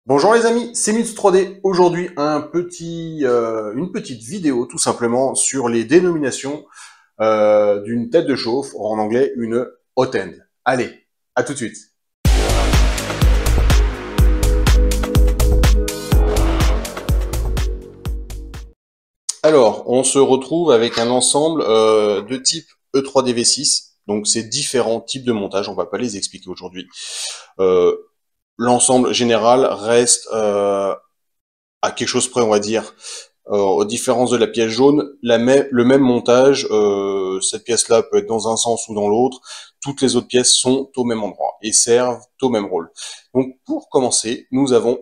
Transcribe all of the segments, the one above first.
Bonjour les amis, c'est Mits3D. Aujourd'hui, une petite vidéo tout simplement sur les dénominations d'une tête de chauffe, en anglais une hot end. Allez, à tout de suite. Alors, on se retrouve avec un ensemble de type E3DV6. Donc, c'est différents types de montage. On va pas les expliquer aujourd'hui. Euh, L'ensemble général reste à quelque chose près, on va dire. Aux différences de la pièce jaune, le même montage, cette pièce-là peut être dans un sens ou dans l'autre, toutes les autres pièces sont au même endroit et servent au même rôle. Donc pour commencer, nous avons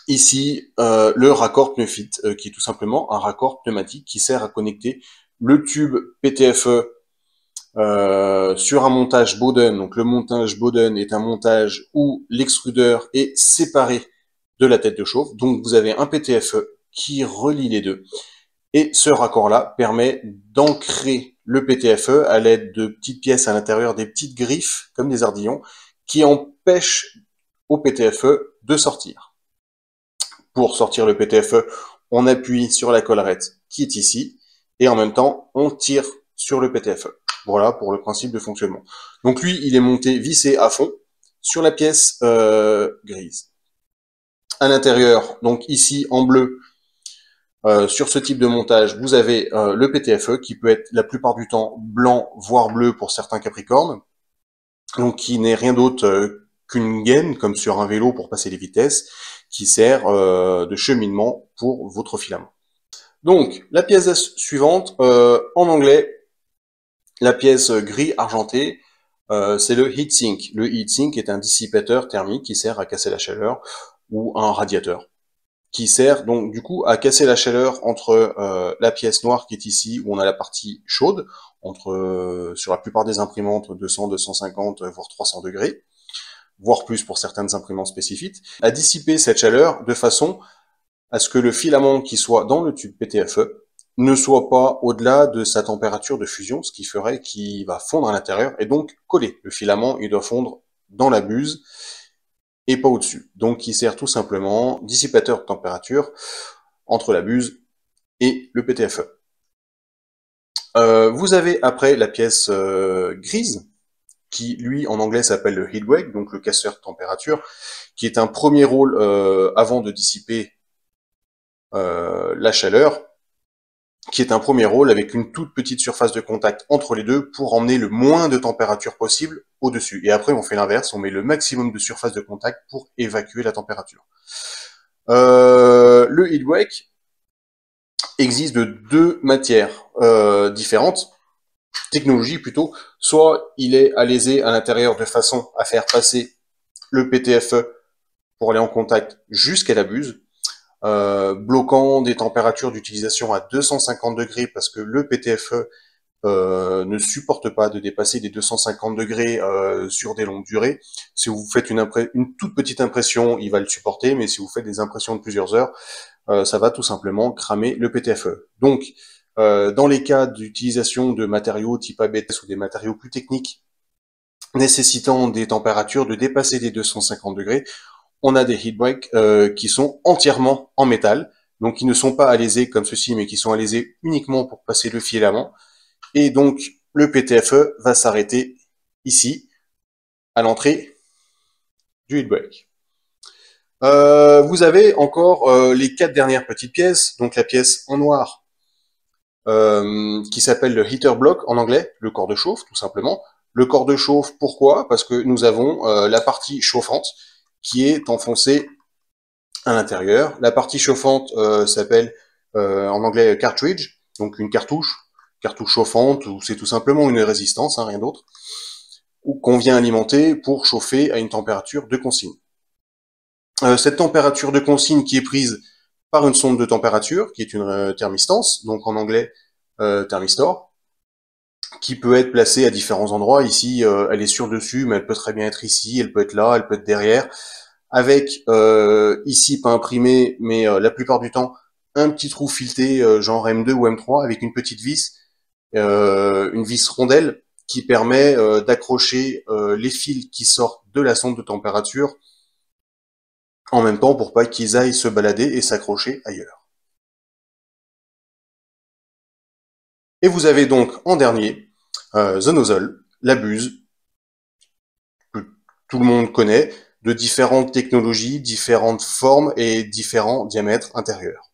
ici le raccord pneufit, qui est tout simplement un raccord pneumatique qui sert à connecter le tube PTFE sur un montage Bowden. Donc le montage Bowden est un montage où l'extrudeur est séparé de la tête de chauffe. Donc vous avez un PTFE qui relie les deux. Et ce raccord-là permet d'ancrer le PTFE à l'aide de petites pièces à l'intérieur, des petites griffes, comme des ardillons, qui empêchent au PTFE de sortir. Pour sortir le PTFE, on appuie sur la collerette qui est ici, et en même temps, on tire sur le PTFE. Voilà pour le principe de fonctionnement. Donc lui, il est monté vissé à fond sur la pièce grise. À l'intérieur, donc ici en bleu, sur ce type de montage, vous avez le PTFE qui peut être la plupart du temps blanc, voire bleu pour certains Capricornes, donc qui n'est rien d'autre qu'une gaine, comme sur un vélo pour passer les vitesses, qui sert de cheminement pour votre filament. Donc, la pièce suivante, en anglais, la pièce gris argenté, c'est le heatsink. Le heatsink est un dissipateur thermique qui sert à casser la chaleur, ou un radiateur, qui sert donc du coup à casser la chaleur entre la pièce noire qui est ici, où on a la partie chaude, sur la plupart des imprimantes 200, 250, voire 300 degrés, voire plus pour certaines imprimantes spécifiques, à dissiper cette chaleur de façon à ce que le filament qui soit dans le tube PTFE ne soit pas au-delà de sa température de fusion, ce qui ferait qu'il va fondre à l'intérieur et donc coller. Le filament, il doit fondre dans la buse et pas au-dessus. Donc, il sert tout simplement dissipateur de température entre la buse et le PTFE. Vous avez après la pièce grise, qui lui en anglais s'appelle le heatwag, donc le casseur de température, qui est un premier rôle avant de dissiper la chaleur, qui est un premier rôle avec une toute petite surface de contact entre les deux pour emmener le moins de température possible au-dessus. Et après, on fait l'inverse, on met le maximum de surface de contact pour évacuer la température. Le heatwag existe de deux matières différentes, technologies plutôt. Soit il est alésé à l'intérieur de façon à faire passer le PTFE pour aller en contact jusqu'à la buse, bloquant des températures d'utilisation à 250 degrés parce que le PTFE ne supporte pas de dépasser les 250 degrés sur des longues durées. Si vous faites une toute petite impression, il va le supporter, mais si vous faites des impressions de plusieurs heures, ça va tout simplement cramer le PTFE. Donc, dans les cas d'utilisation de matériaux type ABS ou des matériaux plus techniques, nécessitant des températures de dépasser les 250 degrés, on a des heatbreaks qui sont entièrement en métal, donc qui ne sont pas alésés comme ceci, mais qui sont alésés uniquement pour passer le filament. Et donc, le PTFE va s'arrêter ici, à l'entrée du heatbreak. Vous avez encore les quatre dernières petites pièces, donc la pièce en noir, qui s'appelle le heater block en anglais, le corps de chauffe tout simplement. Le corps de chauffe, pourquoi? Parce que nous avons la partie chauffante qui est enfoncée à l'intérieur. La partie chauffante s'appelle en anglais cartridge, donc une cartouche chauffante, ou c'est tout simplement une résistance, hein, rien d'autre, qu'on vient alimenter pour chauffer à une température de consigne. Cette température de consigne qui est prise par une sonde de température, qui est une thermistance, donc en anglais thermistor, qui peut être placée à différents endroits. Ici, elle est sur dessus, mais elle peut très bien être ici, elle peut être là, elle peut être derrière, avec ici pas imprimé, mais la plupart du temps, un petit trou fileté, genre M2 ou M3, avec une petite vis, une vis rondelle, qui permet d'accrocher les fils qui sortent de la sonde de température en même temps pour pas qu'ils aillent se balader et s'accrocher ailleurs. Et vous avez donc en dernier The Nozzle, la buse, que tout le monde connaît, de différentes technologies, différentes formes et différents diamètres intérieurs.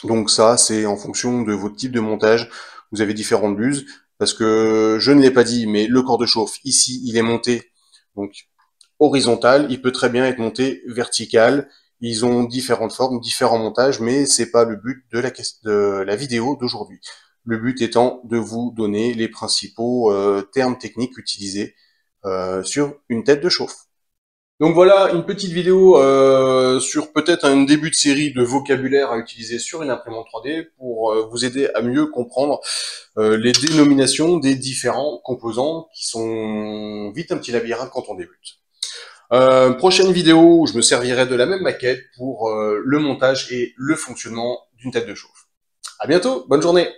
Donc ça, c'est en fonction de votre type de montage. Vous avez différentes buses, parce que je ne l'ai pas dit, mais le corps de chauffe, ici, il est monté donc horizontal, il peut très bien être monté vertical. Ils ont différentes formes, différents montages, mais c'est pas le but de la vidéo d'aujourd'hui. Le but étant de vous donner les principaux termes techniques utilisés sur une tête de chauffe. Donc voilà, une petite vidéo sur peut-être un début de série de vocabulaire à utiliser sur une imprimante 3D pour vous aider à mieux comprendre les dénominations des différents composants qui sont vite un petit labyrinthe quand on débute. Prochaine vidéo où je me servirai de la même maquette pour le montage et le fonctionnement d'une tête de chauffe. À bientôt, bonne journée.